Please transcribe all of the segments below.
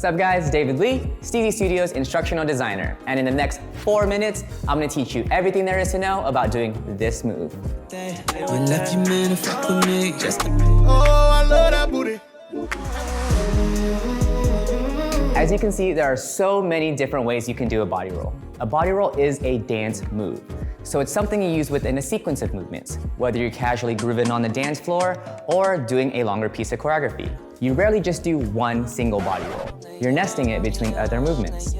What's up guys, David Lee, Steezy Studios instructional designer. And in the next 4 minutes, I'm gonna teach you everything there is to know about doing this move. As you can see, there are so many different ways you can do a body roll. A body roll is a dance move. So it's something you use within a sequence of movements, whether you're casually grooving on the dance floor or doing a longer piece of choreography. You rarely just do one single body roll. You're nesting it between other movements.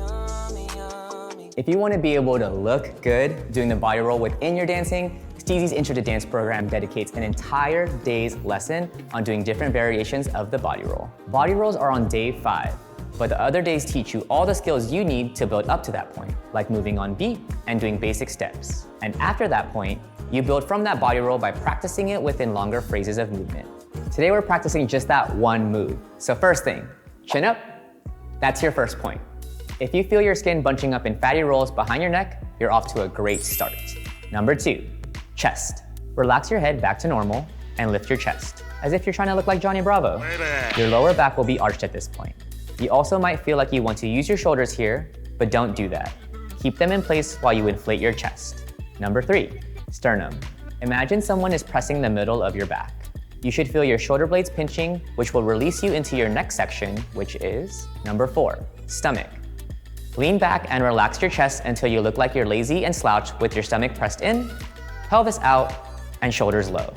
If you want to be able to look good doing the body roll within your dancing, Steezy's Intro to Dance program dedicates an entire day's lesson on doing different variations of the body roll. Body rolls are on day 5. But the other days teach you all the skills you need to build up to that point, like moving on beat and doing basic steps. And after that point, you build from that body roll by practicing it within longer phrases of movement. Today we're practicing just that one move. So first thing, chin up. That's your first point. If you feel your skin bunching up in fatty rolls behind your neck, you're off to a great start. Number 2, chest. Relax your head back to normal and lift your chest, as if you're trying to look like Johnny Bravo. Your lower back will be arched at this point. You also might feel like you want to use your shoulders here, but don't do that. Keep them in place while you inflate your chest. Number 3, sternum. Imagine someone is pressing the middle of your back. You should feel your shoulder blades pinching, which will release you into your neck section, which is number 4, stomach. Lean back and relax your chest until you look like you're lazy and slouched with your stomach pressed in, pelvis out, and shoulders low.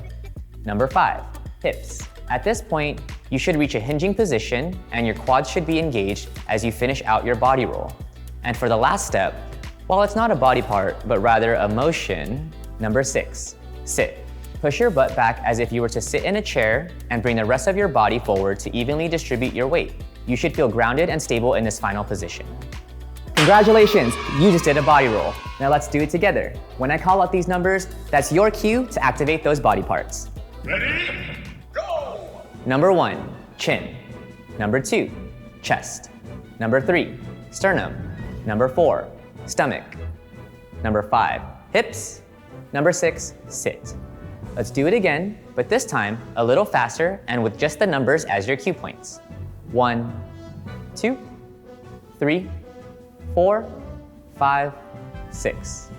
Number 5, hips. At this point, you should reach a hinging position and your quads should be engaged as you finish out your body roll. And for the last step, while it's not a body part, but rather a motion, number 6, sit. Push your butt back as if you were to sit in a chair and bring the rest of your body forward to evenly distribute your weight. You should feel grounded and stable in this final position. Congratulations, you just did a body roll. Now let's do it together. When I call out these numbers, that's your cue to activate those body parts. Ready? Number 1, chin. Number 2, chest. Number 3, sternum. Number 4, stomach. Number 5, hips. Number 6, sit. Let's do it again, but this time a little faster and with just the numbers as your cue points. 1, 2, 3, 4, 5, 6.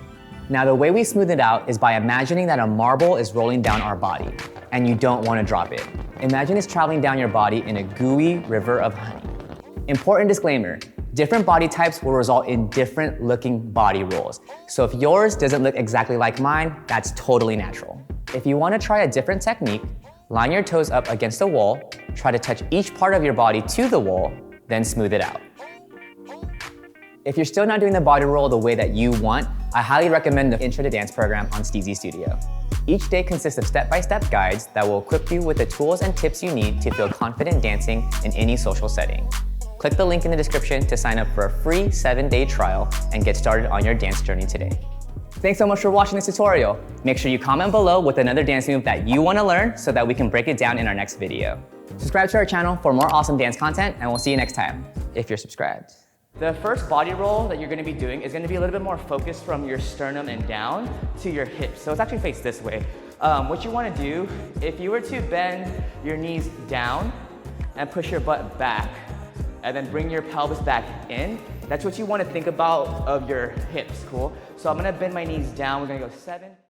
Now the way we smooth it out is by imagining that a marble is rolling down our body and you don't want to drop it. Imagine it's traveling down your body in a gooey river of honey. Important disclaimer, different body types will result in different looking body rolls. So if yours doesn't look exactly like mine, that's totally natural. If you want to try a different technique, line your toes up against the wall, try to touch each part of your body to the wall, then smooth it out. If you're still not doing the body roll the way that you want, I highly recommend the Intro to Dance program on Steezy Studio. Each day consists of step-by-step guides that will equip you with the tools and tips you need to feel confident dancing in any social setting. Click the link in the description to sign up for a free 7-day trial and get started on your dance journey today. Thanks so much for watching this tutorial. Make sure you comment below with another dance move that you want to learn so that we can break it down in our next video. Subscribe to our channel for more awesome dance content, and we'll see you next time, if you're subscribed. The first body roll that you're going to be doing is going to be a little bit more focused from your sternum and down to your hips. So it's actually faced this way. What you want to do, if you were to bend your knees down and push your butt back, and then bring your pelvis back in, that's what you want to think about of your hips, cool? So I'm going to bend my knees down. We're going to go 7,